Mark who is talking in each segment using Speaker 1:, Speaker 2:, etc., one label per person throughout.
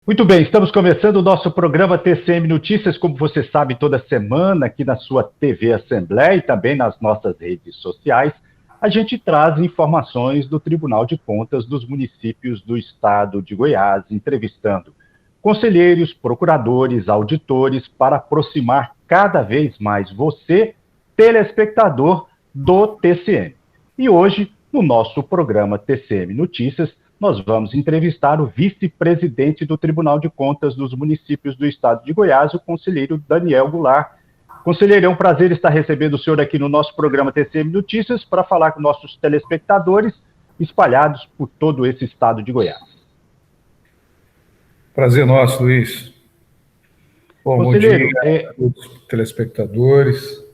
Speaker 1: Muito bem, estamos começando o nosso programa TCM Notícias, como você sabe, toda semana aqui na sua TV Assembleia e também nas nossas redes sociais. A gente traz informações do Tribunal de Contas dos municípios do estado de Goiás, entrevistando conselheiros, procuradores, auditores, para aproximar cada vez mais você, telespectador do TCM. E hoje, no nosso programa TCM Notícias, nós vamos entrevistar o vice-presidente do Tribunal de Contas dos municípios do estado de Goiás, o conselheiro Daniel Goulart. Conselheiro, é um prazer estar recebendo o senhor aqui no nosso programa TCM Notícias para falar com nossos telespectadores espalhados por todo esse estado de Goiás.
Speaker 2: Prazer nosso, Luiz. Bom dia a todos os telespectadores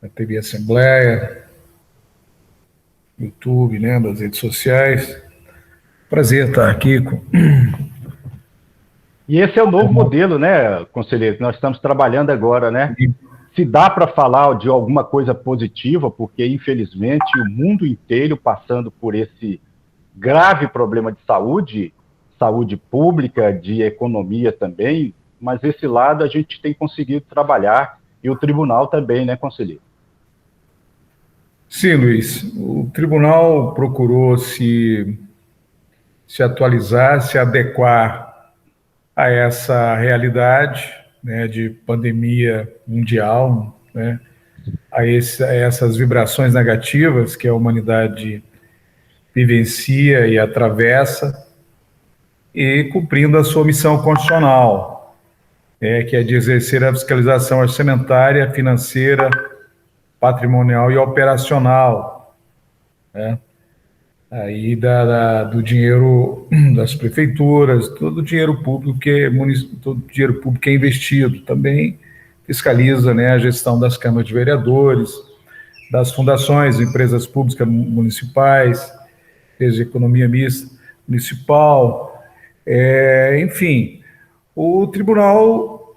Speaker 2: da TV Assembleia, YouTube, né, das redes sociais. Prazer estar aqui.
Speaker 1: E esse é o novo modelo, né, conselheiro, que nós estamos trabalhando agora, né? Se dá para falar de alguma coisa positiva, porque, infelizmente, o mundo inteiro passando por esse grave problema de saúde pública, de economia também, mas esse lado a gente tem conseguido trabalhar, e o tribunal também, né, conselheiro?
Speaker 2: Sim, Luiz. O tribunal procurou se atualizar, se adequar a essa realidade, né, de pandemia mundial, né, a essas vibrações negativas que a humanidade vivencia e atravessa, e cumprindo a sua missão constitucional, que é de exercer a fiscalização orçamentária, financeira, patrimonial e operacional, né? Aí do dinheiro das prefeituras, todo o dinheiro público que é investido. Também fiscaliza, né, a gestão das câmaras de vereadores, das fundações, empresas públicas municipais, empresas de economia mista municipal, enfim. O tribunal,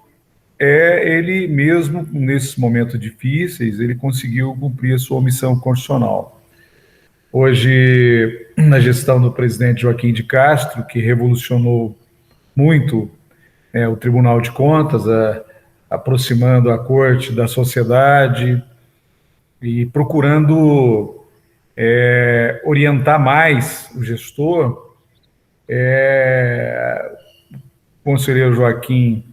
Speaker 2: ele mesmo, nesses momentos difíceis, ele conseguiu cumprir a sua missão constitucional. Hoje, na gestão do presidente Joaquim de Castro, que revolucionou muito o Tribunal de Contas, aproximando a corte da sociedade e procurando orientar mais o gestor, o conselheiro Joaquim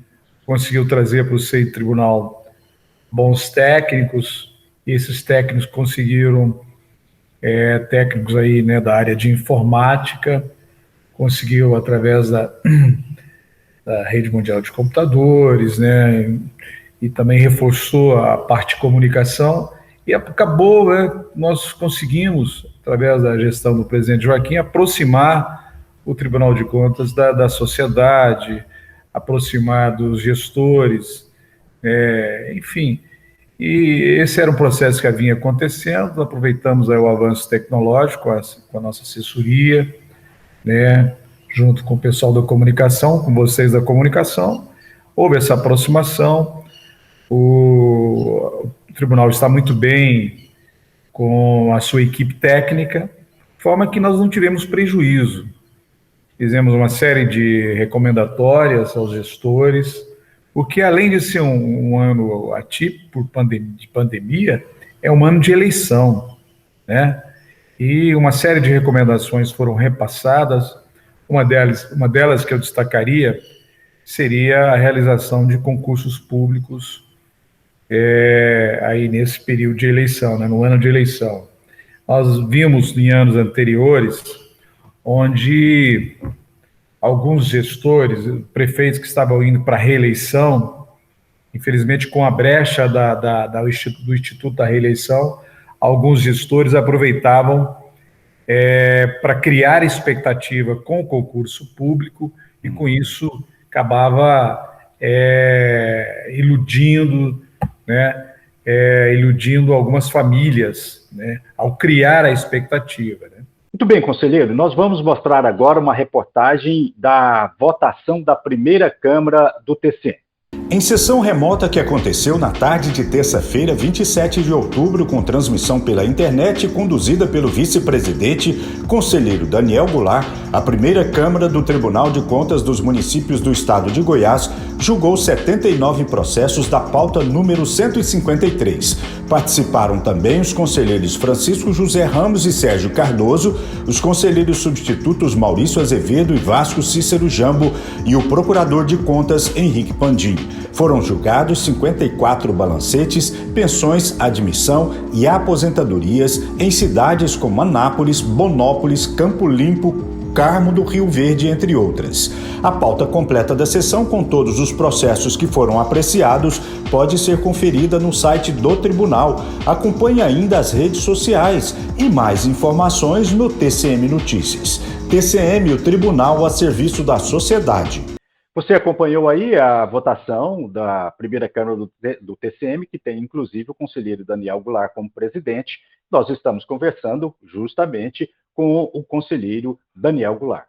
Speaker 2: conseguiu trazer para o seio do tribunal bons técnicos, e esses técnicos conseguiram técnicos aí, né, da área de informática, conseguiu através da Rede Mundial de Computadores, né, e também reforçou a parte de comunicação, e acabou, né, nós conseguimos, através da gestão do presidente Joaquim, aproximar o Tribunal de Contas da sociedade, aproximar dos gestores, enfim. E esse era um processo que vinha acontecendo. Aproveitamos aí o avanço tecnológico com a nossa assessoria, né, junto com o pessoal da comunicação, com vocês da comunicação, houve essa aproximação. O tribunal está muito bem com a sua equipe técnica, de forma que nós não tivemos prejuízo. Fizemos uma série de recomendatórias aos gestores, porque além de ser um ano atípico de pandemia, é um ano de eleição, né? E uma série de recomendações foram repassadas. Uma delas que eu destacaria seria a realização de concursos públicos aí nesse período de eleição, né, no ano de eleição. Nós vimos em anos anteriores onde alguns gestores, prefeitos que estavam indo para a reeleição, infelizmente com a brecha do Instituto da Reeleição, alguns gestores aproveitavam para criar expectativa com o concurso público e com isso acabava iludindo, né, iludindo algumas famílias, né, ao criar a expectativa, né?
Speaker 1: Muito bem, conselheiro. Nós vamos mostrar agora uma reportagem da votação da primeira Câmara do TCM.
Speaker 3: Em sessão remota que aconteceu na tarde de terça-feira, 27 de outubro, com transmissão pela internet conduzida pelo vice-presidente, conselheiro Daniel Goulart, a primeira Câmara do Tribunal de Contas dos Municípios do Estado de Goiás julgou 79 processos da pauta número 153. Participaram também os conselheiros Francisco José Ramos e Sérgio Cardoso, os conselheiros substitutos Maurício Azevedo e Vasco Cícero Jambo e o procurador de contas Henrique Pandim. Foram julgados 54 balancetes, pensões, admissão e aposentadorias em cidades como Anápolis, Bonópolis, Campo Limpo, Carmo do Rio Verde, entre outras. A pauta completa da sessão, com todos os processos que foram apreciados, pode ser conferida no site do Tribunal. Acompanhe ainda as redes sociais e mais informações no TCM Notícias. TCM, o Tribunal a serviço da sociedade.
Speaker 1: Você acompanhou aí a votação da primeira Câmara do TCM, que tem inclusive o conselheiro Daniel Goulart como presidente. Nós estamos conversando justamente com o conselheiro Daniel Goulart.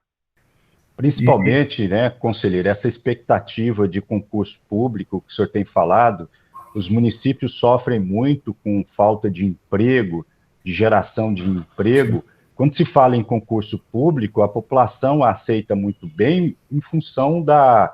Speaker 1: Principalmente, né, conselheiro, essa expectativa de concurso público que o senhor tem falado, os municípios sofrem muito com falta de emprego, de geração de emprego. Quando se fala em concurso público, a população aceita muito bem em função da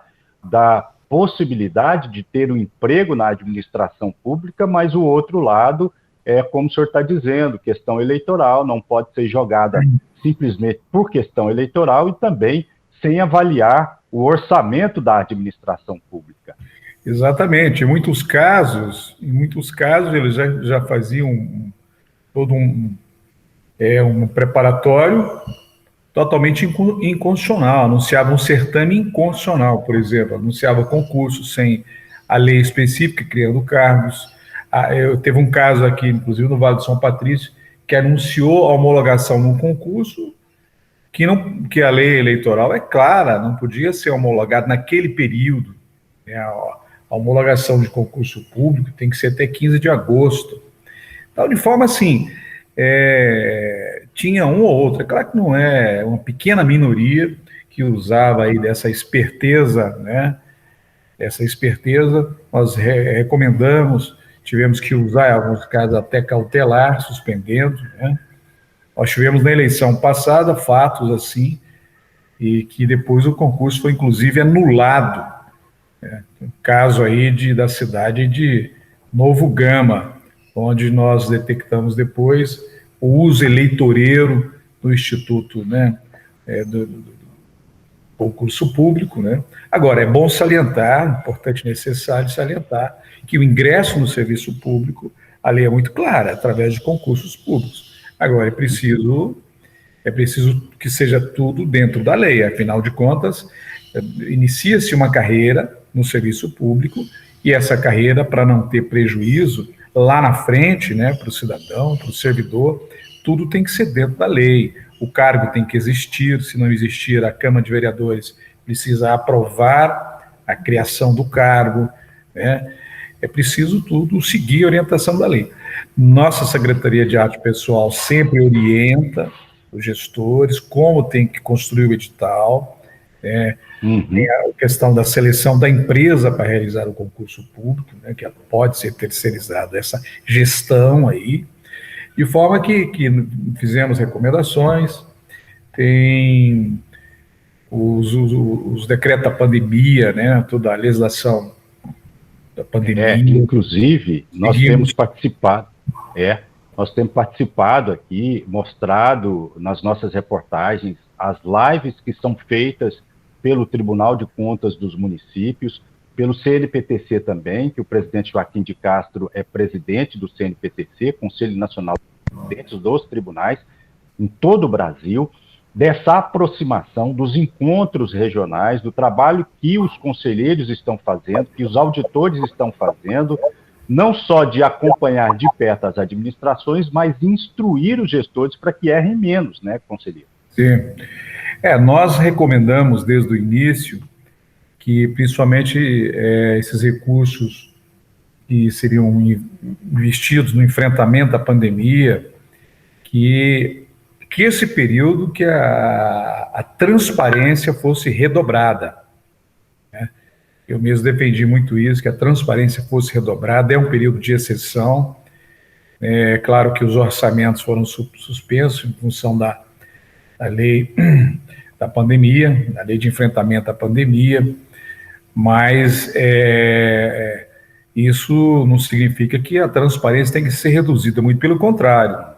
Speaker 1: possibilidade de ter um emprego na administração pública, mas o outro lado é, como o senhor está dizendo, questão eleitoral, não pode ser jogada simplesmente por questão eleitoral e também sem avaliar o orçamento da administração pública.
Speaker 2: Exatamente. Em muitos casos eles já faziam todo um preparatório totalmente inconstitucional, anunciava um certame inconstitucional, por exemplo, anunciava concurso sem a lei específica, criando cargos. Teve um caso aqui, inclusive no Vale do São Patrício, que anunciou a homologação num concurso que a lei eleitoral é clara, não podia ser homologado naquele período. A homologação de concurso público tem que ser até 15 de agosto. Então, de forma assim, tinha um ou outro, é claro que não é uma pequena minoria que usava aí dessa esperteza, né? Essa esperteza nós recomendamos, tivemos que usar em alguns casos até cautelar, suspendendo, né? Nós tivemos na eleição passada fatos assim, e que depois o concurso foi inclusive anulado, né? Um caso aí da cidade de Novo Gama, onde nós detectamos depois o uso eleitoreiro do Instituto, né, do concurso público, né. Agora, é bom salientar, importante e necessário salientar, que o ingresso no serviço público, a lei é muito clara, através de concursos públicos. Agora, é preciso que seja tudo dentro da lei, afinal de contas, inicia-se uma carreira no serviço público, e essa carreira, para não ter prejuízo lá na frente, né, para o cidadão, para o servidor, tudo tem que ser dentro da lei. O cargo tem que existir, se não existir, a Câmara de Vereadores precisa aprovar a criação do cargo, né? É preciso tudo seguir a orientação da lei. Nossa Secretaria de Arte Pessoal sempre orienta os gestores como tem que construir o edital, tem a questão da seleção da empresa para realizar o concurso público, né, que pode ser terceirizada, essa gestão aí, de forma que fizemos recomendações, tem os decretos da pandemia, né, toda a legislação da pandemia.
Speaker 1: Inclusive, nós temos participado aqui, mostrado nas nossas reportagens as lives que são feitas pelo Tribunal de Contas dos Municípios, pelo CNPTC também, que o presidente Joaquim de Castro é presidente do CNPTC, Conselho Nacional de Presidentes dos Tribunais, em todo o Brasil, dessa aproximação dos encontros regionais, do trabalho que os conselheiros estão fazendo, que os auditores estão fazendo, não só de acompanhar de perto as administrações, mas instruir os gestores para que errem menos, né, conselheiro?
Speaker 2: Sim. Nós recomendamos desde o início que, principalmente, esses recursos que seriam investidos no enfrentamento da pandemia, que esse período que a transparência fosse redobrada, né? Eu mesmo defendi muito isso, que a transparência fosse redobrada. É um período de exceção. É claro que os orçamentos foram suspensos em função da lei da pandemia, da lei de enfrentamento à pandemia, mas isso não significa que a transparência tem que ser reduzida, muito pelo contrário.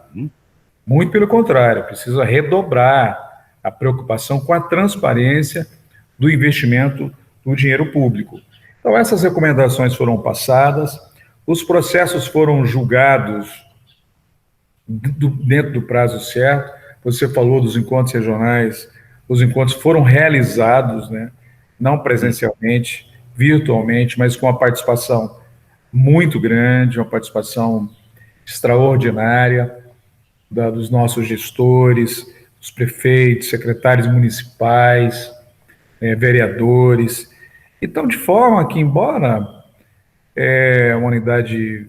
Speaker 2: Muito pelo contrário, precisa redobrar a preocupação com a transparência do investimento do dinheiro público. Então, essas recomendações foram passadas, os processos foram julgados dentro do prazo certo. Você falou dos encontros regionais, os encontros foram realizados, né, não presencialmente, virtualmente, mas com uma participação muito grande, uma participação extraordinária dos nossos gestores, dos prefeitos, secretários municipais, vereadores. Então, de forma que, embora a humanidade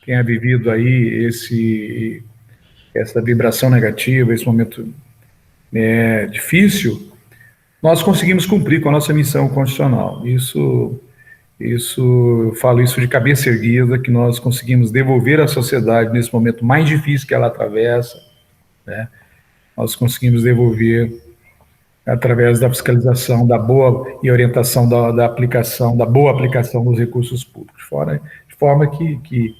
Speaker 2: tenha vivido aí essa vibração negativa, esse momento difícil, nós conseguimos cumprir com a nossa missão constitucional. Eu falo isso de cabeça erguida, que nós conseguimos devolver à sociedade, nesse momento mais difícil que ela atravessa, né? Nós conseguimos devolver através da fiscalização, da boa e orientação da aplicação, da boa aplicação dos recursos públicos, de forma que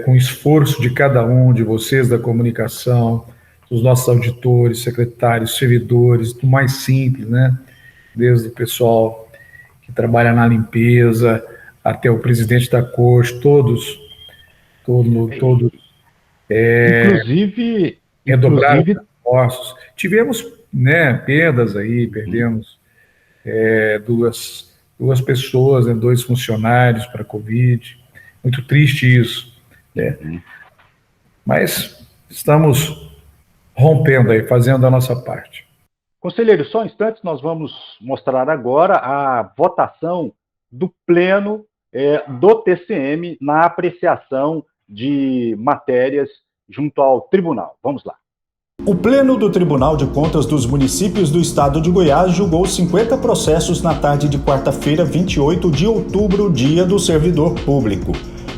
Speaker 2: com o esforço de cada um de vocês da comunicação, dos nossos auditores, secretários, servidores, do mais simples, né? Desde o pessoal que trabalha na limpeza, até o presidente da corte, todos
Speaker 1: inclusive
Speaker 2: redobraram esforços. Tivemos, né, perdas aí, perdemos duas pessoas, né, 2 funcionários para a Covid. Muito triste isso, né? Mas estamos rompendo aí, fazendo a nossa parte.
Speaker 1: Conselheiro, só um instante, nós vamos mostrar agora a votação do pleno do TCM na apreciação de matérias junto ao tribunal. Vamos lá.
Speaker 3: O Pleno do Tribunal de Contas dos Municípios do Estado de Goiás julgou 50 processos na tarde de quarta-feira, 28 de outubro, Dia do Servidor Público.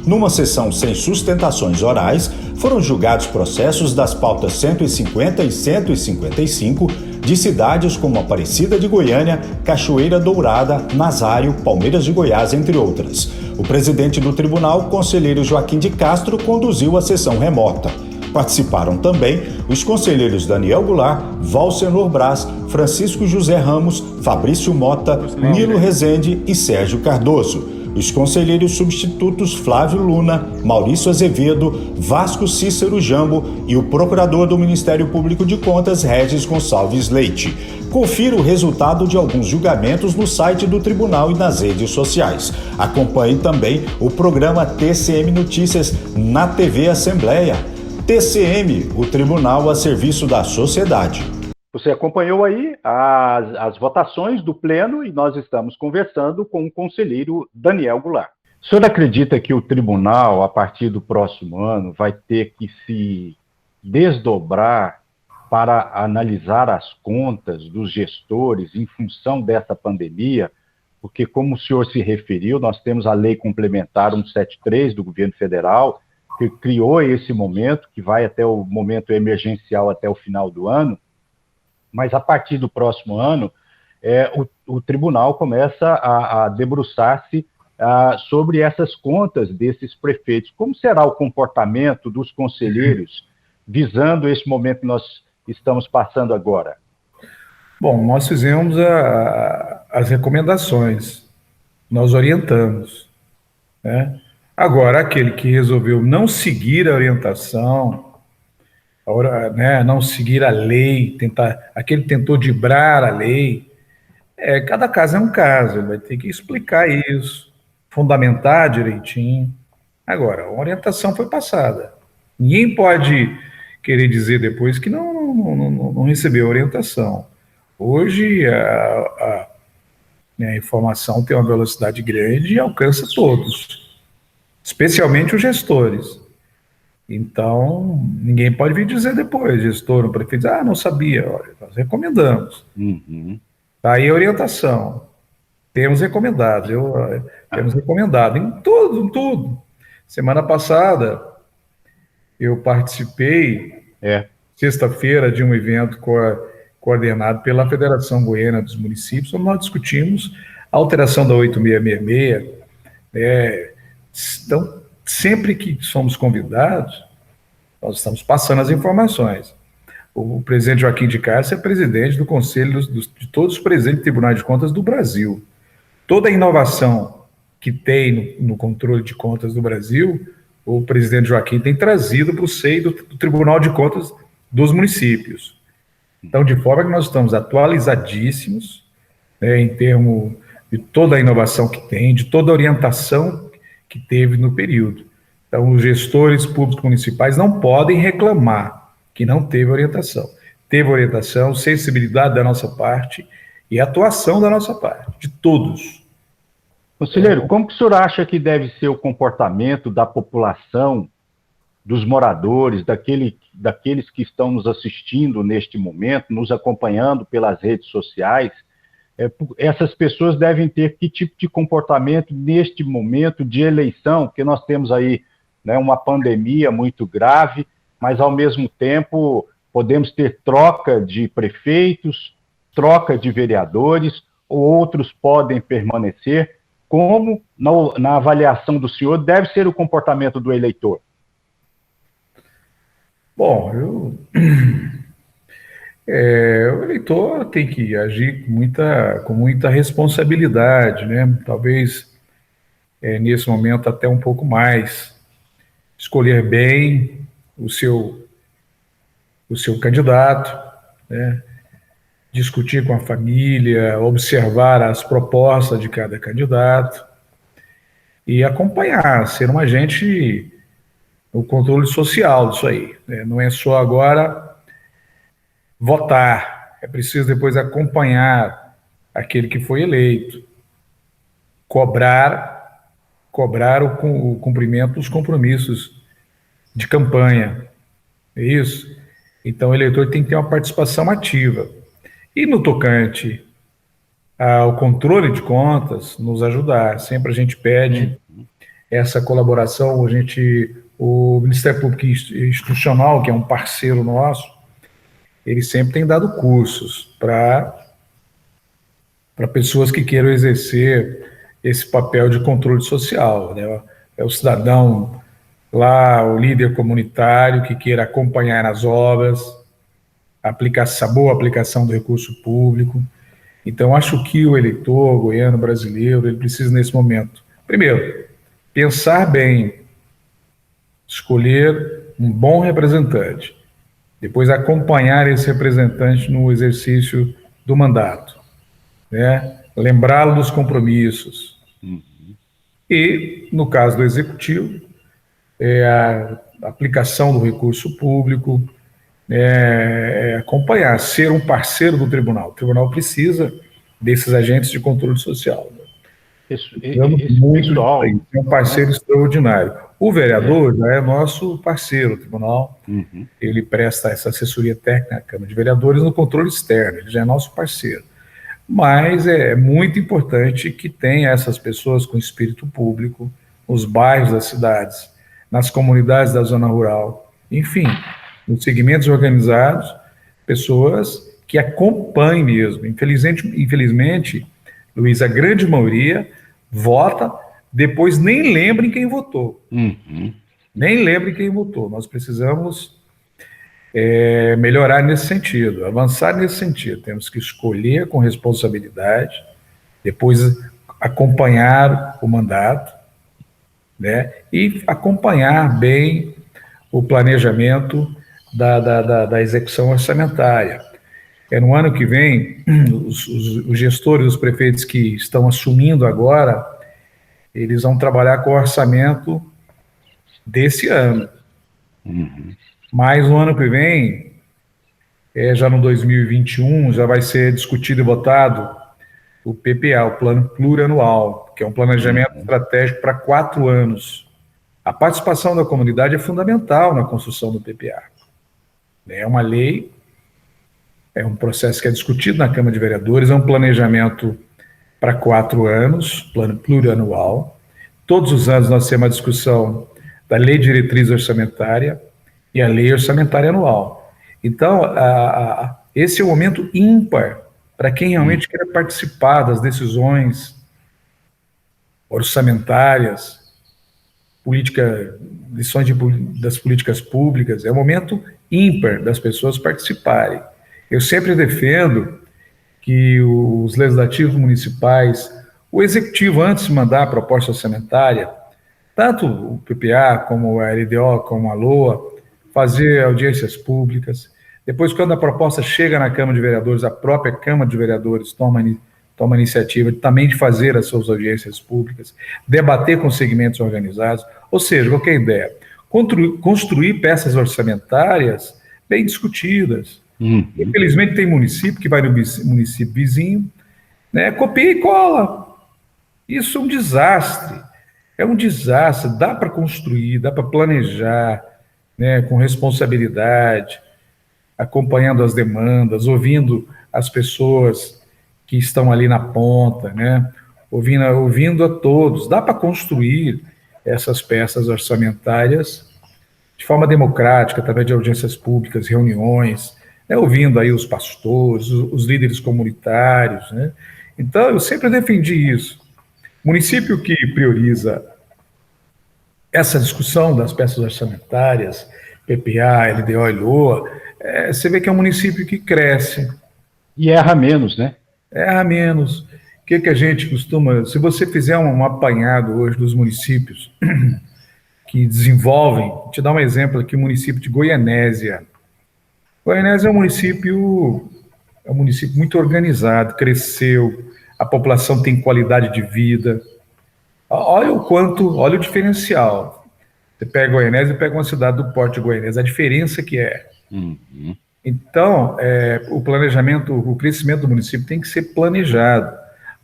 Speaker 3: Numa sessão sem sustentações orais, foram julgados processos das pautas 150 e 155 de cidades como Aparecida de Goiânia, Cachoeira Dourada, Nazário, Palmeiras de Goiás, entre outras. O presidente do tribunal, conselheiro Joaquim de Castro, conduziu a sessão remota. Participaram também os conselheiros Daniel Goulart, Valsenor Braz, Francisco José Ramos, Fabrício Mota, Nilo Rezende e Sérgio Cardoso. Os conselheiros substitutos Flávio Luna, Maurício Azevedo, Vasco Cícero Jambo e o procurador do Ministério Público de Contas, Regis Gonçalves Leite. Confira o resultado de alguns julgamentos no site do tribunal e nas redes sociais. Acompanhe também o programa TCM Notícias na TV Assembleia. TCM, o tribunal a serviço da sociedade.
Speaker 1: Você acompanhou aí as votações do Pleno e nós estamos conversando com o conselheiro Daniel Goulart. O senhor acredita que o tribunal, a partir do próximo ano, vai ter que se desdobrar para analisar as contas dos gestores em função dessa pandemia? Porque, como o senhor se referiu, nós temos a Lei Complementar 173 do governo federal, que criou esse momento, que vai até o momento emergencial até o final do ano. Mas a partir do próximo ano, o tribunal começa a debruçar-se sobre essas contas desses prefeitos. Como será o comportamento dos conselheiros visando esse momento que nós estamos passando agora?
Speaker 2: Bom, nós fizemos as recomendações, nós orientamos, né? Agora, aquele que resolveu não seguir a orientação, não seguir a lei, aquele que tentou driblar a lei, cada caso é um caso, ele vai ter que explicar isso, fundamentar direitinho. Agora, a orientação foi passada. Ninguém pode querer dizer depois que não recebeu a orientação. Hoje, a informação tem uma velocidade grande e alcança todos, especialmente os gestores. Então, ninguém pode vir dizer depois, gestor, o prefeito, não sabia. Olha, nós recomendamos. Tá aí a orientação. Temos recomendado, temos recomendado em tudo. Semana passada, eu participei, sexta-feira, de um evento coordenado pela Federação Goiana dos Municípios, onde nós discutimos a alteração da 8666. Então, sempre que somos convidados, nós estamos passando as informações. O presidente Joaquim de Cássia é presidente do Conselho de todos os presidentes do Tribunal de Contas do Brasil. Toda a inovação que tem no controle de contas do Brasil, o presidente Joaquim tem trazido para o seio do Tribunal de Contas dos municípios. Então, de forma que nós estamos atualizadíssimos, né, em termos de toda a inovação que tem, de toda a orientação que teve no período. Então, os gestores públicos municipais não podem reclamar que não teve orientação. Teve orientação, sensibilidade da nossa parte e atuação da nossa parte, de todos.
Speaker 1: Conselheiro, como que o senhor acha que deve ser o comportamento da população, dos moradores, daqueles que estão nos assistindo neste momento, nos acompanhando pelas redes sociais? Essas pessoas devem ter que tipo de comportamento neste momento de eleição, porque nós temos aí, né, uma pandemia muito grave, mas, ao mesmo tempo, podemos ter troca de prefeitos, troca de vereadores, ou outros podem permanecer. Como, na avaliação do senhor, deve ser o comportamento do eleitor?
Speaker 2: Bom, o eleitor tem que agir com muita responsabilidade, né? Talvez, nesse momento, até um pouco mais. Escolher bem o seu candidato, né? Discutir com a família, observar as propostas de cada candidato e acompanhar, ser um agente no controle social disso aí, né? Não é só agora votar, é preciso depois acompanhar aquele que foi eleito, cobrar o cumprimento dos compromissos de campanha, é isso? Então o eleitor tem que ter uma participação ativa. E no tocante ao controle de contas, nos ajudar. Sempre a gente pede essa colaboração, o Ministério Público Institucional, que é um parceiro nosso, ele sempre tem dado cursos para pessoas que queiram exercer esse papel de controle social, né? É o cidadão lá, o líder comunitário que queira acompanhar nas obras, a boa aplicação do recurso público. Então, acho que o eleitor goiano, brasileiro, ele precisa, nesse momento, primeiro, pensar bem, escolher um bom representante, depois acompanhar esse representante no exercício do mandato, né? Lembrá-lo dos compromissos. E, no caso do executivo, a aplicação do recurso público, acompanhar, ser um parceiro do tribunal. O tribunal precisa desses agentes de controle social.
Speaker 1: Esse pessoal
Speaker 2: é um parceiro extraordinário. O vereador já é nosso parceiro, o tribunal. Ele presta essa assessoria técnica à Câmara de Vereadores no controle externo, ele já é nosso parceiro. Mas é muito importante que tenha essas pessoas com espírito público nos bairros das cidades, nas comunidades da zona rural, enfim, nos segmentos organizados, pessoas que acompanhem mesmo. Infelizmente, Luiz, a grande maioria vota, depois nem lembra em quem votou. Nem lembra em quem votou. Nós precisamos melhorar nesse sentido, avançar nesse sentido. Temos que escolher com responsabilidade, depois acompanhar o mandato, né, e acompanhar bem o planejamento da execução orçamentária. No ano que vem, os gestores, os prefeitos que estão assumindo agora, eles vão trabalhar com o orçamento desse ano. Mas no ano que vem, já no 2021, já vai ser discutido e votado o PPA, o Plano Plurianual, que é um planejamento estratégico para 4 anos. A participação da comunidade é fundamental na construção do PPA. É uma lei, é um processo que é discutido na Câmara de Vereadores, é um planejamento para 4 anos, plano plurianual. Todos os anos nós temos uma discussão da Lei de Diretriz Orçamentária e a Lei Orçamentária Anual. Então, esse é o momento ímpar para quem realmente quer participar das decisões orçamentárias, lições das políticas públicas. É o momento ímpar das pessoas participarem. Eu sempre defendo que os legislativos municipais, o executivo, antes de mandar a proposta orçamentária, tanto o PPA, como a LDO, como a LOA, fazer audiências públicas. Depois, quando a proposta chega na Câmara de Vereadores, a própria Câmara de Vereadores toma a iniciativa também de fazer as suas audiências públicas, debater com segmentos organizados, ou seja, qualquer ideia, construir peças orçamentárias bem discutidas. Infelizmente tem município que vai no município vizinho, né, copia e cola. Isso é um desastre. É um desastre. Dá para construir, dá para planejar, né, com responsabilidade, acompanhando as demandas, ouvindo as pessoas que estão ali na ponta, né, ouvindo a todos. Dá para construir essas peças orçamentárias de forma democrática, através de audiências públicas, reuniões, né, ouvindo aí os pastores, os líderes comunitários, né? Então, eu sempre defendi isso. Município que prioriza essa discussão das peças orçamentárias, PPA, LDO e LOA, você vê que é um município que cresce.
Speaker 1: E erra menos, né?
Speaker 2: Erra menos. O que a gente costuma... Se você fizer um apanhado hoje dos municípios que desenvolvem, vou te dar um exemplo aqui, o município de Goianésia. Goianésia é um município muito organizado, cresceu, a população tem qualidade de vida. Olha o diferencial. Você pega Goianésia e pega uma cidade do porte de Goianésia, a diferença que é. Então, o planejamento, o crescimento do município tem que ser planejado.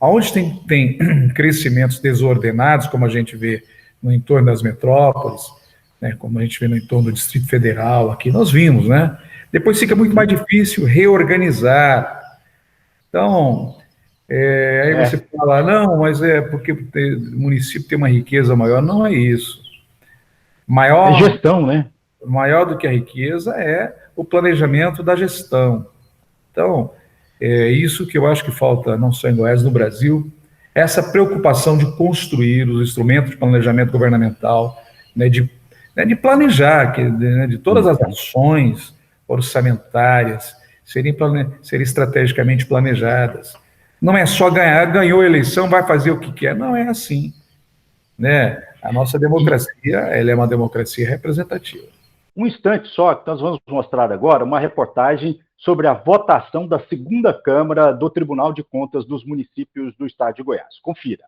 Speaker 2: Onde tem crescimentos desordenados, como a gente vê no entorno das metrópoles, né, como a gente vê no entorno do Distrito Federal, aqui nós vimos, né? Depois fica muito mais difícil reorganizar. Então, aí você fala, não, mas é porque o município tem uma riqueza maior. Não é isso.
Speaker 1: É gestão, né?
Speaker 2: Maior do que a riqueza é o planejamento da gestão. Então, é isso que eu acho que falta, não só em Goiás, no Brasil, essa preocupação de construir os instrumentos de planejamento governamental, né, de planejar, de todas as ações orçamentárias serem estrategicamente planejadas. Não é só ganhou a eleição, vai fazer o que quer. Não é assim, né? A nossa democracia, ela é uma democracia representativa.
Speaker 1: Um instante só, que nós vamos mostrar agora uma reportagem sobre a votação da segunda Câmara do Tribunal de Contas dos Municípios do Estado de Goiás. Confira.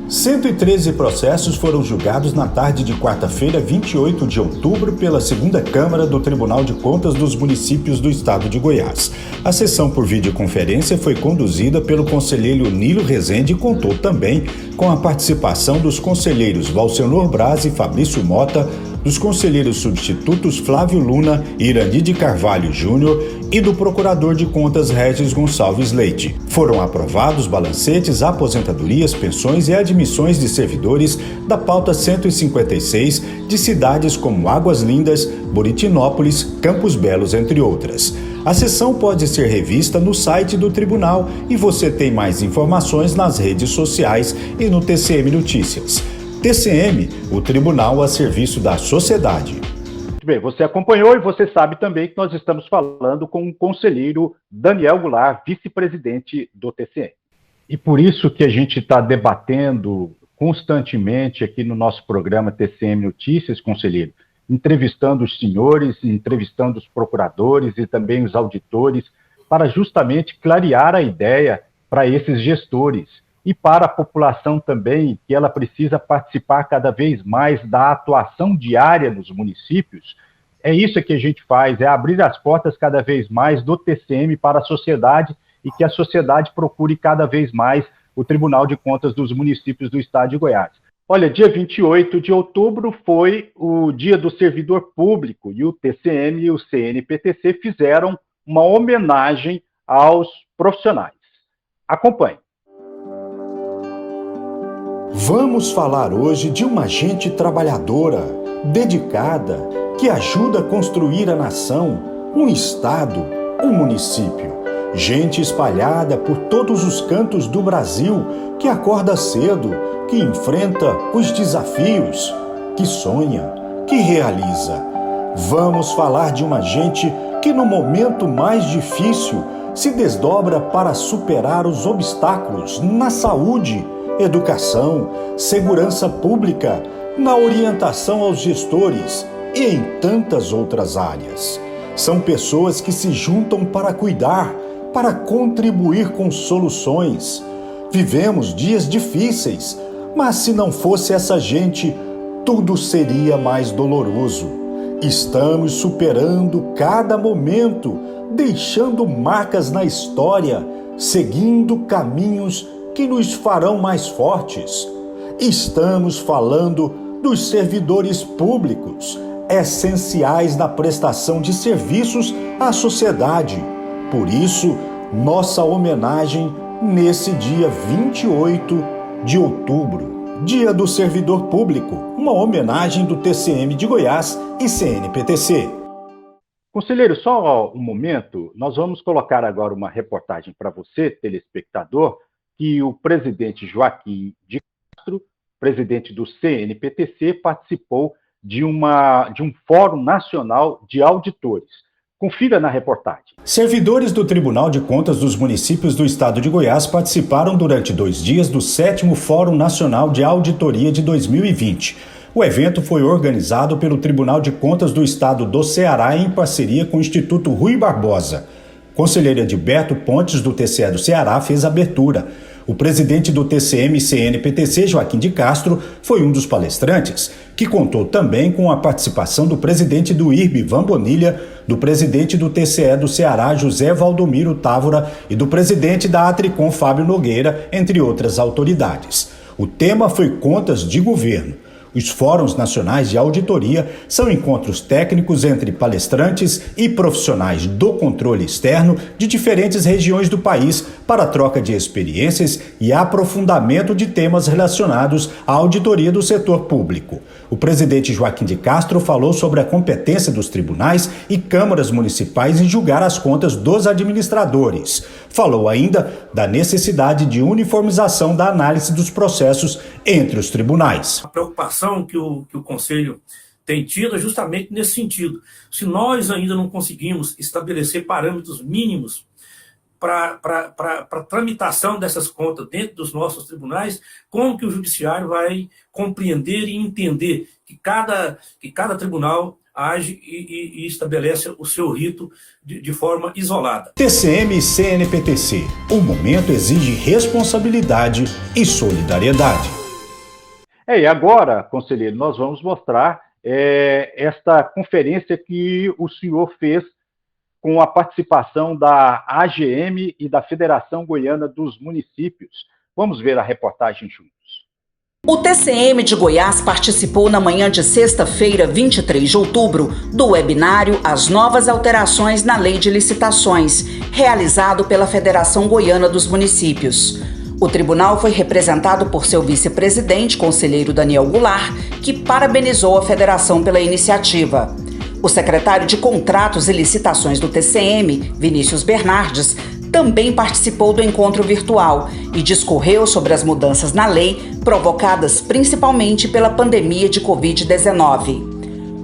Speaker 3: 113 processos foram julgados na tarde de quarta-feira, 28 de outubro, pela segunda Câmara do Tribunal de Contas dos Municípios do Estado de Goiás. A sessão por videoconferência foi conduzida pelo conselheiro Nilo Rezende e contou também com a participação dos conselheiros Valcenor Braz e Fabrício Mota, dos conselheiros substitutos Flávio Luna e Irani de Carvalho Júnior e do procurador de contas Regis Gonçalves Leite. Foram aprovados balancetes, aposentadorias, pensões e admissões de servidores da pauta 156 de cidades como Águas Lindas, Buritinópolis, Campos Belos, entre outras. A sessão pode ser revista no site do tribunal e você tem mais informações nas redes sociais e no TCM Notícias. TCM, o tribunal a serviço da sociedade.
Speaker 1: Muito bem, você acompanhou e você sabe também que nós estamos falando com o conselheiro Daniel Goulart, vice-presidente do TCM. E por isso que a gente está debatendo constantemente aqui no nosso programa TCM Notícias, conselheiro, entrevistando os senhores, entrevistando os procuradores e também os auditores, para justamente clarear a ideia para esses gestores e para a população também, que ela precisa participar cada vez mais da atuação diária nos municípios. É isso que a gente faz, é abrir as portas cada vez mais do TCM para a sociedade e que a sociedade procure cada vez mais o Tribunal de Contas dos Municípios do Estado de Goiás. Olha, dia 28 de outubro foi o Dia do Servidor Público e o TCM e o CNPTC fizeram uma homenagem aos profissionais. Acompanhe.
Speaker 3: Vamos falar hoje de uma gente trabalhadora, dedicada, que ajuda a construir a nação, um estado, um município. Gente espalhada por todos os cantos do Brasil, que acorda cedo, que enfrenta os desafios, que sonha, que realiza. Vamos falar de uma gente que no momento mais difícil se desdobra para superar os obstáculos na saúde, educação, segurança pública, na orientação aos gestores e em tantas outras áreas. São pessoas que se juntam para cuidar, para contribuir com soluções. Vivemos dias difíceis, mas se não fosse essa gente, tudo seria mais doloroso. Estamos superando cada momento, deixando marcas na história, seguindo caminhos que nos farão mais fortes. Estamos falando dos servidores públicos, essenciais na prestação de serviços à sociedade. Por isso, nossa homenagem nesse dia 28 de outubro, Dia do Servidor Público, uma homenagem do TCM de Goiás e CNPTC.
Speaker 1: Conselheiro, só um momento, nós vamos colocar agora uma reportagem para você, telespectador, que o presidente Joaquim de Castro, presidente do CNPTC, participou de um Fórum Nacional de Auditores. Confira na reportagem.
Speaker 3: Servidores do Tribunal de Contas dos Municípios do Estado de Goiás participaram durante 2 dias do 7º Fórum Nacional de Auditoria de 2020. O evento foi organizado pelo Tribunal de Contas do Estado do Ceará em parceria com o Instituto Rui Barbosa. Conselheiro Edilberto Pontes, do TCE do Ceará, fez a abertura. O presidente do TCM-CNPTC, Joaquim de Castro, foi um dos palestrantes, que contou também com a participação do presidente do IRB, Ivan Bonilha, do presidente do TCE do Ceará, José Valdomiro Távora, e do presidente da Atricom, Fábio Nogueira, entre outras autoridades. O tema foi Contas de Governo. Os fóruns nacionais de auditoria são encontros técnicos entre palestrantes e profissionais do controle externo de diferentes regiões do país para troca de experiências e aprofundamento de temas relacionados à auditoria do setor público. O presidente Joaquim de Castro falou sobre a competência dos tribunais e câmaras municipais em julgar as contas dos administradores. Falou ainda da necessidade de uniformização da análise dos processos entre os tribunais.
Speaker 4: A preocupação que o Conselho tem tido é justamente nesse sentido. Se nós ainda não conseguimos estabelecer parâmetros mínimos para a tramitação dessas contas dentro dos nossos tribunais, como que o Judiciário vai compreender e entender que cada tribunal age e estabelece o seu rito de forma isolada.
Speaker 3: TCM e CNPTC. O momento exige responsabilidade e solidariedade.
Speaker 1: E agora, conselheiro, nós vamos mostrar esta conferência que o senhor fez com a participação da AGM e da Federação Goiana dos Municípios. Vamos ver a reportagem juntos.
Speaker 5: O TCM de Goiás participou na manhã de sexta-feira, 23 de outubro, do webinário As Novas Alterações na Lei de Licitações, realizado pela Federação Goiana dos Municípios. O tribunal foi representado por seu vice-presidente, conselheiro Daniel Goulart, que parabenizou a federação pela iniciativa. O secretário de Contratos e Licitações do TCM, Vinícius Bernardes, também participou do encontro virtual e discorreu sobre as mudanças na lei provocadas principalmente pela pandemia de Covid-19.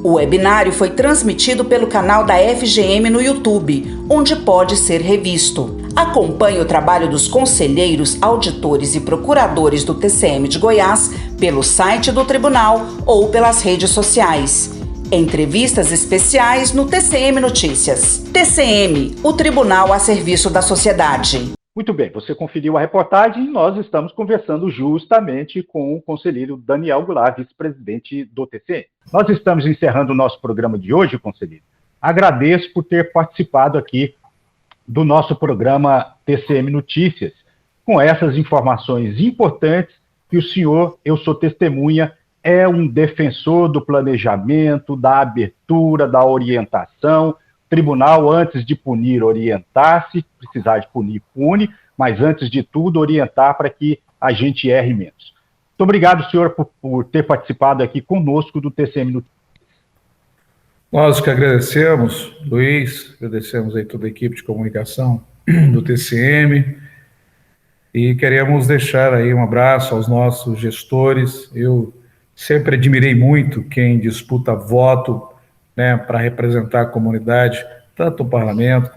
Speaker 5: O webinário foi transmitido pelo canal da FGM no YouTube, onde pode ser revisto. Acompanhe o trabalho dos conselheiros, auditores e procuradores do TCM de Goiás pelo site do tribunal ou pelas redes sociais. Entrevistas especiais no TCM Notícias. TCM, o tribunal a serviço da sociedade.
Speaker 1: Muito bem, você conferiu a reportagem e nós estamos conversando justamente com o conselheiro Daniel Goulart, vice-presidente do TCM. Nós estamos encerrando o nosso programa de hoje, conselheiro. Agradeço por ter participado aqui do nosso programa TCM Notícias, com essas informações importantes que o senhor, eu sou testemunha, é um defensor do planejamento, da abertura, da orientação. Tribunal, antes de punir, orientar. Se precisar de punir, pune, mas antes de tudo, orientar para que a gente erre menos. Muito obrigado, senhor, por ter participado aqui conosco do TCM Notícias.
Speaker 2: Nós que agradecemos, Luiz, agradecemos aí toda a equipe de comunicação do TCM e queremos deixar aí um abraço aos nossos gestores. Eu sempre admirei muito quem disputa voto, né, para representar a comunidade, tanto no parlamento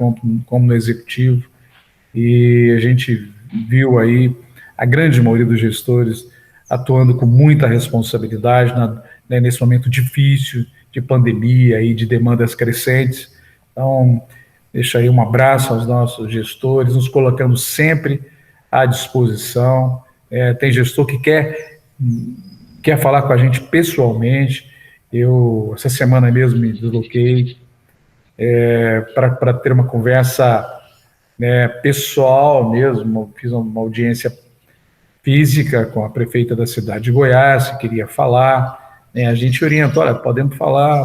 Speaker 2: como no executivo, e a gente viu aí a grande maioria dos gestores atuando com muita responsabilidade nesse momento difícil de pandemia e de demandas crescentes. Então, deixo aí um abraço aos nossos gestores, nos colocando sempre à disposição. Tem gestor que quer falar com a gente pessoalmente. Eu, essa semana mesmo, me desloquei para ter uma conversa, né, pessoal mesmo. Fiz uma audiência física com a prefeita da cidade de Goiás, que queria falar, né, a gente orientou, olha, podemos falar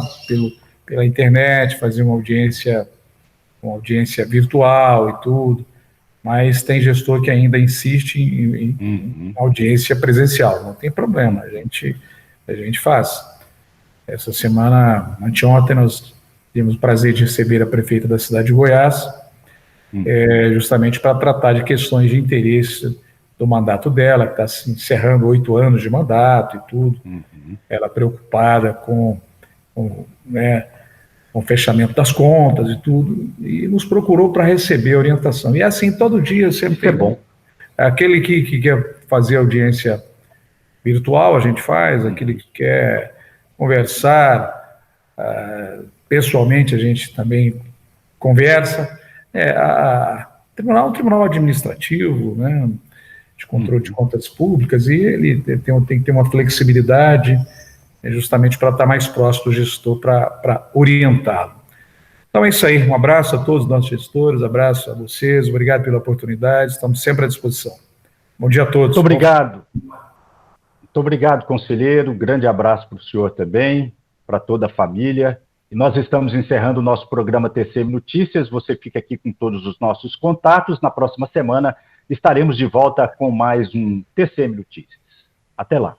Speaker 2: pela internet, fazer uma audiência virtual e tudo, mas tem gestor que ainda insiste em audiência presencial, não tem problema, a gente faz. Essa semana, anteontem, nós tivemos o prazer de receber a prefeita da cidade de Goiás, justamente para tratar de questões de interesse do mandato dela, que está se encerrando 8 anos de mandato e tudo. Ela preocupada com o fechamento das contas e tudo, e nos procurou para receber a orientação. E assim, todo dia, sempre é bom. Aquele que quer fazer audiência virtual, a gente faz, aquele que quer conversar pessoalmente, a gente também conversa. Um tribunal administrativo, né, de controle de contas públicas, e ele tem que ter uma flexibilidade, justamente para estar mais próximo do gestor, para orientá-lo. Então é isso aí, um abraço a todos os nossos gestores, abraço a vocês, obrigado pela oportunidade, estamos sempre à disposição. Bom dia a todos.
Speaker 1: Muito obrigado. Muito obrigado, conselheiro, grande abraço para o senhor também, para toda a família. E nós estamos encerrando o nosso programa TCM Notícias, você fica aqui com todos os nossos contatos, na próxima semana estaremos de volta com mais um TCM Notícias. Até lá.